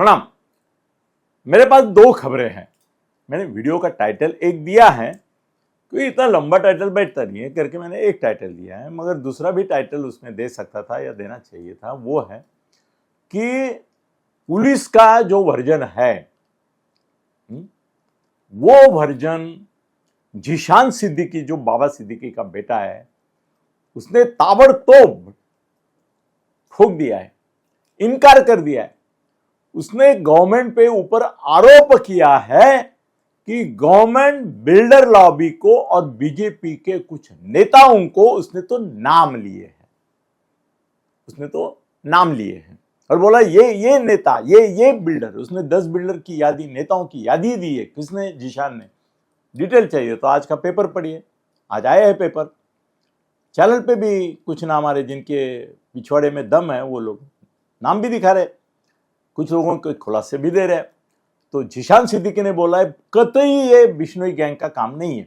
प्रणाम। मेरे पास दो खबरें हैं। मैंने वीडियो का टाइटल एक दिया है, क्योंकि इतना लंबा टाइटल बैठता नहीं है करके मैंने एक टाइटल दिया है, मगर दूसरा भी टाइटल उसमें दे सकता था या देना चाहिए था। वो है कि पुलिस का जो वर्जन है, वो वर्जन जीशान सिद्दीकी, जो बाबा सिद्दीकी का बेटा है, उसने ताबड़तोड़ ठोक दिया है, इनकार कर दिया है। उसने गवर्नमेंट पे ऊपर आरोप किया है कि गवर्नमेंट बिल्डर लॉबी को और बीजेपी के कुछ नेताओं को उसने तो नाम लिए हैं, और बोला ये नेता, ये बिल्डर। उसने 10 बिल्डर की यादी, नेताओं की यादी दी है। किसने? जीशान ने। डिटेल चाहिए तो आज का पेपर पढ़िए, आज आया है पेपर। चैनल पे भी कुछ नाम आ रहे जिनके पिछवाड़े में दम है, वो लोग नाम भी दिखा रहे, कुछ लोगों के खुलासे भी दे रहे। तो जीशान सिद्दीकी ने बोला है कतई ये बिश्नोई गैंग का काम नहीं है।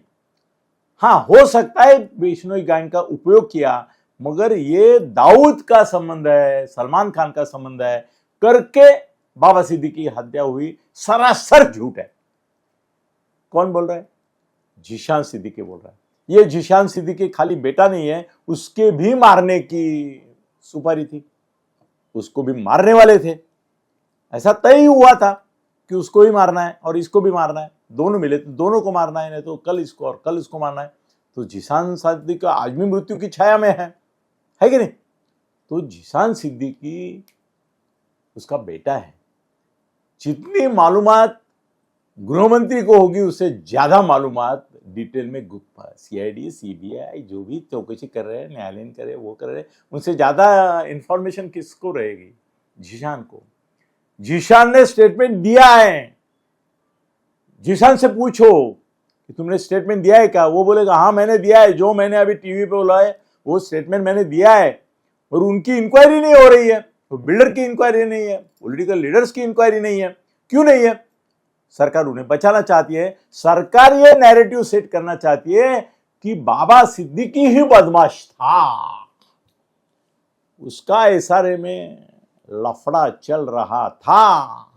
हाँ, हो सकता है बिश्नोई गैंग का उपयोग किया, मगर ये दाऊद का संबंध है, सलमान खान का संबंध है करके बाबा सिद्दीकी की हत्या हुई, सरासर झूठ है। कौन बोल रहा है? जीशान सिद्दीकी बोल रहा है। ये जीशान सिद्दीकी खाली बेटा नहीं है, उसके भी मारने की सुपारी थी, उसको भी मारने वाले थे। ऐसा तय हुआ था कि उसको ही मारना है और इसको भी मारना है, दोनों मिले तो दोनों को मारना है, नहीं तो कल इसको और कल इसको मारना है। तो जीशान सिद्दीकी आज भी मृत्यु की छाया में है कि नहीं? तो जीशान सिद्दीकी उसका बेटा है। जितनी मालूमात गृहमंत्री को होगी उससे ज्यादा मालूमात डिटेल में गुप्ता, सीआईडी, सीबीआई जो भी चौकसी कर रहे हैं, न्यायालयीन करे, वो कर रहे हैं, उनसे ज्यादा इंफॉर्मेशन किसको रहेगी? जीशान को। जीशान ने स्टेटमेंट दिया है। जीशान से पूछो कि तुमने स्टेटमेंट दिया है क्या? वो बोलेगा हाँ मैंने दिया है, जो मैंने अभी टीवी पे बोला है वो स्टेटमेंट मैंने दिया है। और उनकी इंक्वायरी नहीं हो रही है, तो बिल्डर की इंक्वायरी नहीं है, पॉलिटिकल लीडर्स की इंक्वायरी नहीं है। क्यों नहीं है? सरकार उन्हें बचाना चाहती है। सरकार ये नैरेटिव सेट करना चाहती है कि बाबा सिद्दीकी ही बदमाश था, उसका एसआरए में लफड़ा चल रहा था,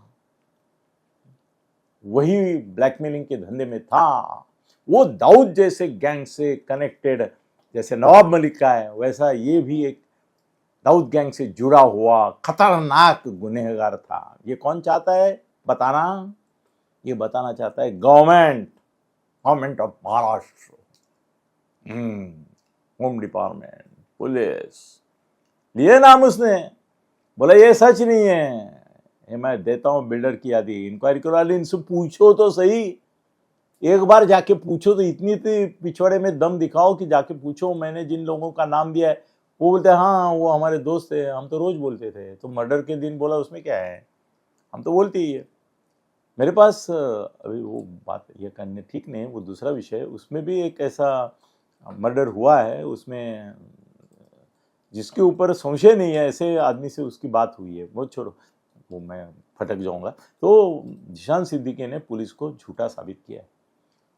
वही ब्लैकमेलिंग के धंधे में था, वो दाऊद जैसे गैंग से कनेक्टेड, जैसे नवाब मलिक का है वैसा ये भी एक दाऊद गैंग से जुड़ा हुआ खतरनाक गुनहगार था। ये कौन चाहता है बताना? ये बताना चाहता है government of Maharashtra, home department, police लिए नाम उसने। बोला ये सच नहीं है, ये मैं देता हूं बिल्डर की यादी, इंक्वायरी करा ली, इनसे पूछो तो सही, एक बार जाके पूछो तो, इतनी पिछवाड़े में दम दिखाओ कि जाके पूछो मैंने जिन लोगों का नाम दिया है। वो बोलते हैं हाँ वो हमारे दोस्त थे, हम तो रोज बोलते थे। तो मर्डर के दिन बोला उसमें क्या है, हम तो बोलते ही है। मेरे पास अभी वो बात ये करने ठीक नहीं, वो दूसरा विषय। उसमें भी एक ऐसा मर्डर हुआ है, उसमें जिसके ऊपर संशय नहीं है, ऐसे आदमी से उसकी बात हुई है, वो छोड़ो, वो मैं फटक जाऊंगा। तो जीशान सिद्दीकी ने पुलिस को झूठा साबित किया है।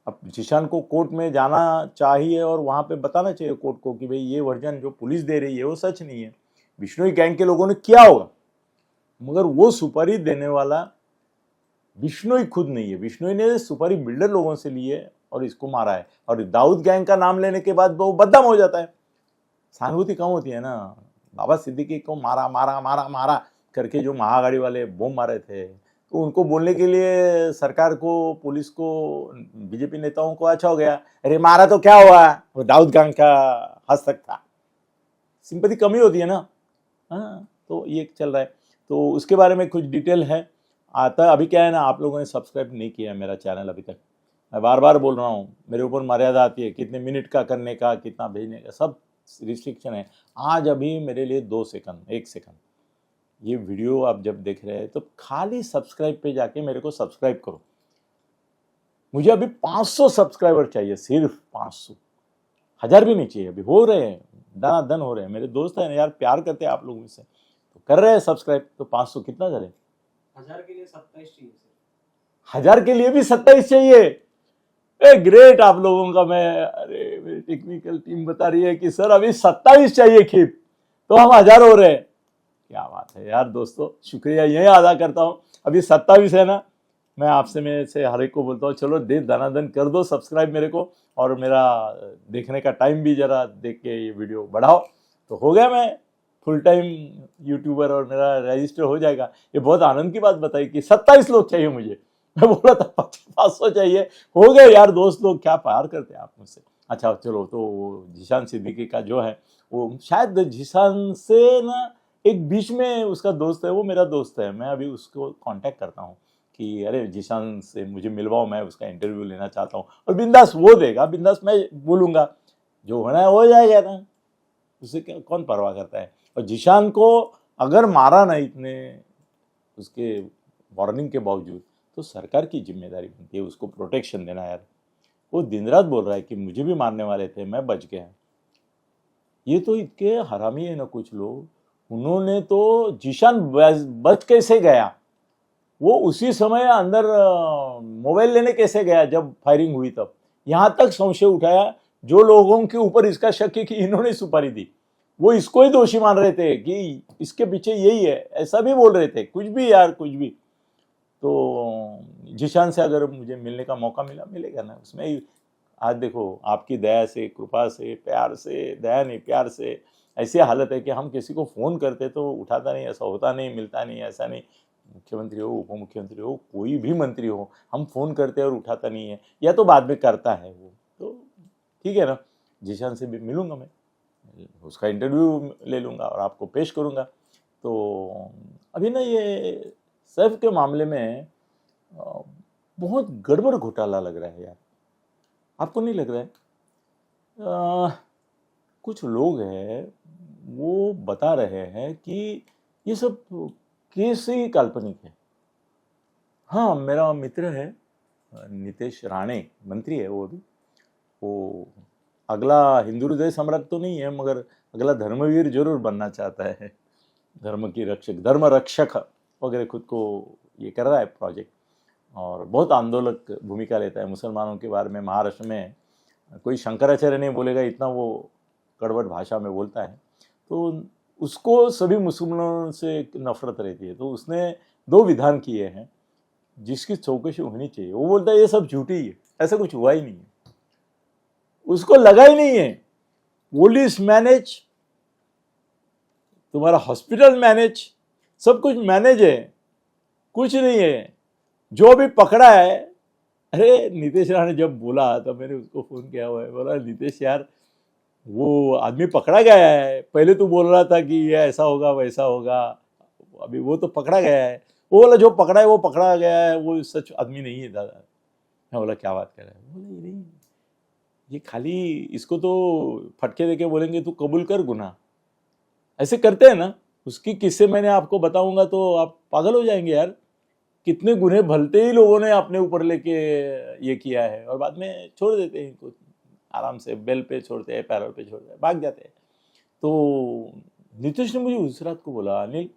अब जीशान को कोर्ट में जाना चाहिए और वहाँ पे बताना चाहिए कोर्ट को कि भाई ये वर्जन जो पुलिस दे रही है वो सच नहीं है, बिश्नोई गैंग के लोगों ने किया होगा, मगर वो सुपारी देने वाला बिश्नोई खुद नहीं है। बिश्नोई ने सुपारी बिल्डर लोगों से ली है और इसको मारा है, और दाऊद गैंग का नाम लेने के बाद वो बदनाम हो जाता है। सहानुभूति कम होती है ना। बाबा सिद्दीकी को मारा मारा मारा मारा करके जो महागाड़ी वाले बम मारे थे, तो उनको बोलने के लिए सरकार को, पुलिस को, बीजेपी नेताओं को अच्छा हो गया, अरे मारा तो क्या हुआ, वो दाऊद गैंग का हस्तक था। सिंपैथी कमी होती है ना। हाँ, तो ये चल रहा है। तो उसके बारे में कुछ डिटेल है आता है। अभी क्या है ना, आप लोगों ने सब्सक्राइब नहीं किया है मेरा चैनल अभी तक। मैं बार बार बोल रहा हूँ, मेरे ऊपर मर्यादा आती है, कितने मिनट का करने का, कितना भेजने का, सब रिस्ट्रिक्शन है। आज अभी मेरे लिए 2 सेकंड, 1 सेकंड, ये वीडियो आप जब देख रहे हैं तो खाली सब्सक्राइब पे जाके मेरे को सब्सक्राइब करो। मुझे अभी 500 सब्सक्राइबर चाहिए, सिर्फ 500, 1000 भी नहीं चाहिए। अभी हो रहे हैं, दनादन हो रहे हैं। मेरे दोस्त हैं यार, प्यार करते हैं आप लोग मुझसे, तो कर रहे हैं सब्सक्राइब। तो 500 कितना चले? 1000 के लिए 27 चाहिए सर। 1000 के लिए भी 27 चाहिए? ए ग्रेट आप लोगों का। मैं, अरे मेरी टेक्निकल टीम बता रही है कि सर अभी 27 चाहिए खीप, तो हम 1000 हो रहे हैं। क्या बात है यार दोस्तों, शुक्रिया यही अदा करता हूँ। अभी 27 है ना, मैं आपसे में से हर एक को बोलता हूँ चलो दनादन कर दो सब्सक्राइब मेरे को, और मेरा देखने का टाइम भी जरा देख के ये वीडियो बढ़ाओ, तो हो गया मैं फुल टाइम यूट्यूबर और मेरा रजिस्टर हो जाएगा। ये बहुत आनंद की बात बताई कि 27 लोग चाहिए मुझे, मैं बोला था 500 चाहिए, हो गए यार दोस्त लोग, क्या प्यार करते हैं आप मुझसे। अच्छा चलो, तो वो जीशान सिद्दीकी का जो है वो शायद जीशान से ना एक बीच में उसका दोस्त है, वो मेरा दोस्त है, मैं अभी उसको कांटेक्ट करता हूँ कि अरे जीशान से मुझे मिलवाओ, मैं उसका इंटरव्यू लेना चाहता हूँ, और बिंदास वो देगा, बिंदास मैं बोलूँगा, जो होना है हो जाएगा ना, उससे कौन परवाह करता है। और जीशान को अगर मारा ना इतने उसके वार्निंग के बावजूद, तो सरकार की जिम्मेदारी बनती है उसको प्रोटेक्शन देना यार। वो दिन रात बोल रहा है कि मुझे भी मारने वाले थे, मैं बच गया। ये तो इतने हरामी है ना कुछ लोग, उन्होंने तो जीशान बच कैसे गया, वो उसी समय अंदर मोबाइल लेने कैसे गया जब फायरिंग हुई, तब यहाँ तक संशय उठाया जो लोगों के ऊपर इसका शक है कि इन्होंने सुपारी दी, वो इसको ही दोषी मान रहे थे कि इसके पीछे यही है, ऐसा भी बोल रहे थे, कुछ भी यार कुछ भी। तो जीशान से अगर मुझे मिलने का मौका मिलेगा ना, उसमें आज देखो आपकी दया से, कृपा से, प्यार से, दया नहीं प्यार से ऐसी हालत है कि हम किसी को फ़ोन करते तो उठाता नहीं, ऐसा होता नहीं, मिलता नहीं, ऐसा नहीं। मुख्यमंत्री हो, उप मुख्यमंत्री हो, कोई भी मंत्री हो, हम फ़ोन करते हैं और उठाता नहीं है, या तो बाद में करता है वो, तो ठीक है ना। जीशान से भी मिलूंगा मैं, उसका इंटरव्यू ले लूँगा और आपको पेश करूँगा। तो अभी ना ये सैफ के मामले में बहुत गड़बड़ घोटाला लग रहा है यार, आपको नहीं लग रहा है? कुछ लोग हैं वो बता रहे हैं कि ये सब केस ही काल्पनिक है। हाँ, मेरा मित्र है नितेश राणे, मंत्री है वो भी, वो अगला हिंदू हृदय सम्राट तो नहीं है, मगर अगला धर्मवीर जरूर बनना चाहता है, धर्म की रक्षक, धर्म रक्षक वगैरह खुद को ये कर रहा है प्रोजेक्ट, और बहुत आंदोलक भूमिका लेता है मुसलमानों के बारे में। महाराष्ट्र में कोई शंकराचार्य नहीं बोलेगा इतना वो कड़वट भाषा में बोलता है, तो उसको सभी मुसलमानों से नफरत रहती है। तो उसने 2 विधान किए हैं जिसकी चौकसी होनी चाहिए। वो बोलता है ये सब झूठी है, ऐसा कुछ हुआ ही नहीं है, उसको लगा ही नहीं है। पुलिस मैनेज, तुम्हारा हॉस्पिटल मैनेज, सब कुछ मैनेज है, कुछ नहीं है। जो भी पकड़ा है, अरे नीतीश राणे जब बोला तो मैंने उसको फ़ोन किया हुआ है, बोला नीतीश यार वो आदमी पकड़ा गया है, पहले तू बोल रहा था कि ये ऐसा होगा वैसा होगा, अभी वो तो पकड़ा गया है। वो बोला जो पकड़ा है वो पकड़ा गया है, वो सच आदमी नहीं है दादा। मैं बोला क्या बात कर रहा है, बोला ये नहीं, ये खाली इसको तो फटके देके बोलेंगे तू कबूल कर गुनाह, ऐसे करते हैं ना। उसकी किस्से मैंने आपको बताऊंगा तो आप पागल हो जाएंगे यार, कितने गुने भलते ही लोगों ने अपने ऊपर लेके ये किया है, और बाद में छोड़ देते हैं इनको आराम से, बेल पे छोड़ते हैं, पैरोल पे छोड़ते हैं, भाग जाते हैं। तो नीतीश ने मुझे उस रात को बोला, अनिल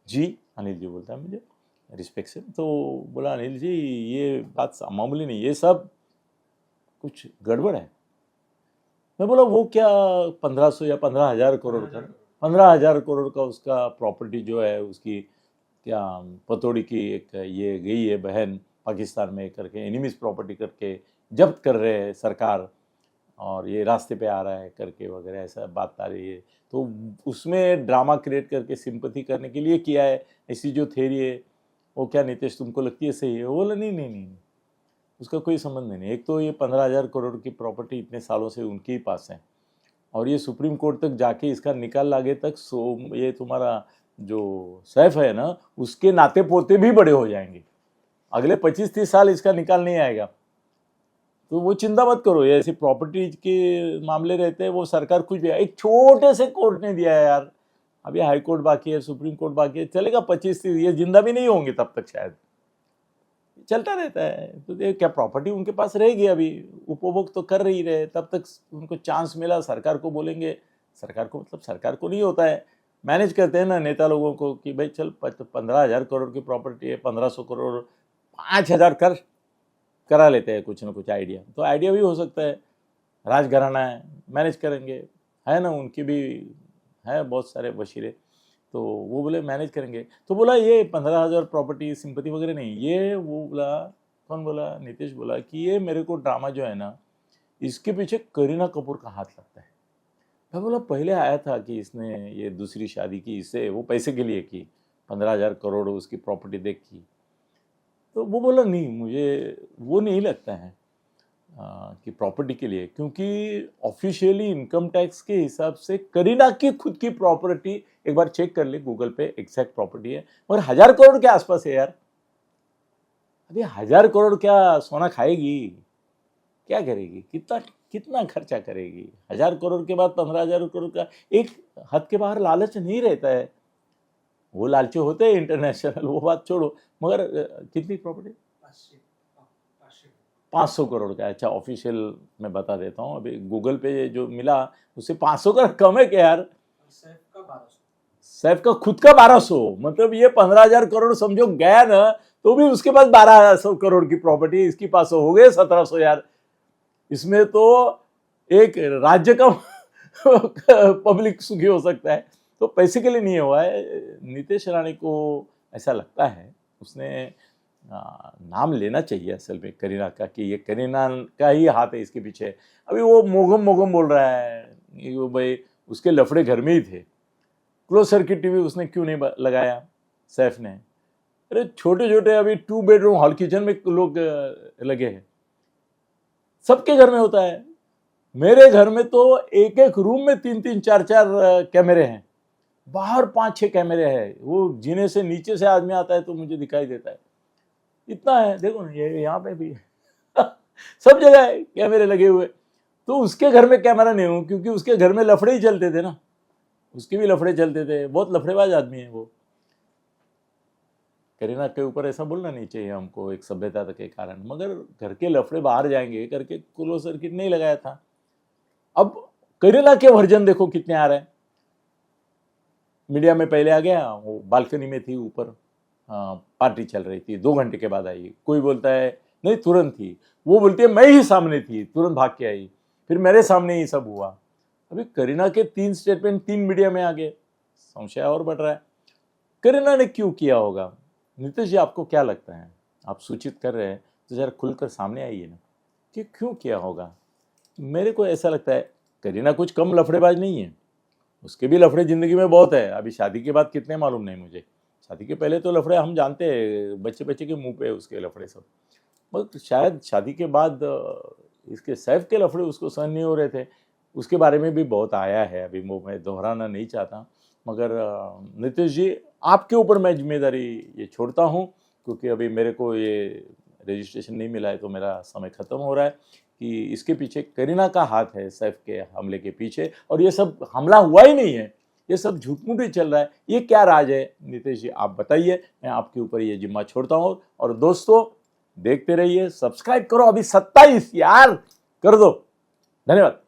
जी, अनिल जी बोलता है मुझे रिस्पेक्ट से, तो बोला अनिल जी ये बात मामूली नहीं, ये सब कुछ गड़बड़ है। मैं बोला वो क्या 1500 या 15,000 करोड़ का, 15,000 करोड़ का उसका प्रॉपर्टी जो है, उसकी क्या पतौड़ी की एक ये गई है बहन पाकिस्तान में करके, एनिमीज प्रॉपर्टी करके जब्त कर रहे हैं सरकार, और ये रास्ते पे आ रहा है करके वगैरह ऐसा बात आ रही है। तो उसमें ड्रामा क्रिएट करके सिंपैथी करने के लिए किया है, ऐसी जो थ्योरी है वो क्या नीतीश तुमको लगती है सही है? वो बोला नहीं नहीं नहीं, उसका कोई संबंध नहीं। एक तो ये 15,000 करोड़ की प्रॉपर्टी इतने सालों से उनके ही पास है, और ये सुप्रीम कोर्ट तक जाके इसका निकाल लागे तक ये तुम्हारा जो सैफ है ना, उसके नाते पोते भी बड़े हो जाएंगे, अगले 25-30 साल इसका निकाल नहीं आएगा। तो वो चिंता मत करो, ये ऐसी प्रॉपर्टीज के मामले रहते हैं, वो सरकार कुछ भी, एक छोटे से कोर्ट ने दिया है यार, अभी हाई कोर्ट बाकी है, सुप्रीम कोर्ट बाकी है, चलेगा 25-30, ये जिंदा भी नहीं होंगे तब तक, शायद चलता रहता है। तो ये क्या प्रॉपर्टी उनके पास रहेगी, अभी उपभोग तो कर रही रहे, तब तक उनको चांस मिला, सरकार को बोलेंगे, सरकार को मतलब सरकार को नहीं होता है, मैनेज करते हैं ना नेता लोगों को कि भाई चल 15,000 करोड़ की प्रॉपर्टी है, 1,500 करोड़ 5,000 करा लेते हैं कुछ ना कुछ आइडिया, तो आइडिया भी हो सकता है, राजघराना है, मैनेज करेंगे, है ना, उनके भी है बहुत सारे वशीले। तो वो बोले मैनेज करेंगे। तो बोला ये 15,000 प्रॉपर्टी सिंपत्ति वगैरह नहीं, ये वो बोला, कौन बोला, नीतीश बोला कि ये मेरे को ड्रामा जो है ना, इसके पीछे करीना कपूर का हाथ लगता है। मैं बोला पहले आया था कि इसने ये दूसरी शादी की, इससे वो पैसे के लिए की, 15,000 करोड़ उसकी प्रॉपर्टी देखी। तो वो बोला नहीं, मुझे वो नहीं लगता है कि प्रॉपर्टी के लिए, क्योंकि ऑफिशियली इनकम टैक्स के हिसाब से करीना की खुद की प्रॉपर्टी एक बार चेक कर ले गूगल पे, एग्जैक्ट प्रॉपर्टी है और 1,000 करोड़ के आसपास है यार। अभी 1,000 करोड़ क्या सोना खाएगी, क्या करेगी, कितना कितना खर्चा करेगी? 1,000 करोड़ के बाद 15,000 करोड़ का एक हद के बाहर लालच नहीं रहता है। वो लालची होते हैं इंटरनेशनल, वो बात छोड़ो, मगर कितनी प्रॉपर्टी? 500 करोड़ का। अच्छा, ऑफिशियल मैं बता देता हूँ, अभी गूगल पे जो मिला उससे 500 का कम है क्या यार? सैफ का खुद का 1,200, मतलब ये 15,000 करोड़ समझो गया ना, तो भी उसके पास 1,200 करोड़ की प्रॉपर्टी, इसकी 500 हो गए 1,700 यार। इसमें तो एक राज्य का पब्लिक सुखी हो सकता है। तो पैसे के लिए नहीं हुआ है। नीतीश राणे को ऐसा लगता है, उसने नाम लेना चाहिए असल में करीना का, कि ये करीना का ही हाथ है इसके पीछे। अभी वो मोगम मोगम बोल रहा है, वो भाई उसके लफड़े घर में ही थे, क्लोज सर्किट टीवी उसने क्यों नहीं लगाया सैफ ने? अरे छोटे छोटे अभी 2 बेडरूम हॉल किचन में लोग लगे हैं, सबके घर में होता है। मेरे घर में तो एक एक रूम में 3-3, 4-4 कैमरे हैं, बाहर 5-6 कैमरे हैं। वो जीने से नीचे से आदमी आता है तो मुझे दिखाई देता है, इतना है। देखो ना, ये यहाँ पे भी सब जगह है कैमरे लगे हुए। तो उसके घर में कैमरा नहीं हो, क्योंकि उसके घर में लफड़े ही चलते थे ना, उसके भी लफड़े चलते थे, बहुत लफड़ेबाज आदमी है वो। करीना के ऊपर ऐसा बोलना नहीं चाहिए हमको एक सभ्यता के कारण, मगर घर के लफड़े बाहर जाएंगे करके क्लोज सर्किट नहीं लगाया था। अब करीना के वर्जन देखो कितने आ रहे हैं। मीडिया में पहले आ गया, वो बालकनी में थी ऊपर, पार्टी चल रही थी, 2 घंटे के बाद आई। कोई बोलता है नहीं तुरंत थी, वो बोलती है मैं ही सामने थी, तुरंत भाग के आई, फिर मेरे सामने ही सब हुआ। अभी करीना के 3 स्टेटमेंट 3 मीडिया में आ गए, संशय और बढ़ रहा है। करीना ने क्यों किया होगा? नीतीश जी, आपको क्या लगता है? आप सूचित कर रहे हैं तो जरा खुलकर सामने आइए ना, कि क्यों किया होगा? मेरे को ऐसा लगता है करीना कुछ कम लफड़ेबाज नहीं है, उसके भी लफड़े जिंदगी में बहुत है। अभी शादी के बाद कितने मालूम नहीं मुझे, शादी के पहले तो लफड़े हम जानते हैं, बच्चे बच्चे के मुंह पे उसके लफड़े सब, मगर शायद शादी के बाद इसके सैफ के लफड़े उसको सहन नहीं हो रहे थे। उसके बारे में भी बहुत आया है, अभी वो मैं दोहराना नहीं चाहता। मगर नीतीश जी, आपके ऊपर मैं जिम्मेदारी ये छोड़ता हूँ, क्योंकि अभी मेरे को ये रजिस्ट्रेशन नहीं मिला है, तो मेरा समय ख़त्म हो रहा है कि इसके पीछे करीना का हाथ है, सैफ के हमले के पीछे। और ये सब हमला हुआ ही नहीं है, ये सब झूठ-मूठ ही चल रहा है। ये क्या राज है? नीतीश जी, आप बताइए, मैं आपके ऊपर ये जिम्मा छोड़ता हूँ। और दोस्तों, देखते रहिए, सब्सक्राइब करो, अभी 27 यार कर दो। धन्यवाद।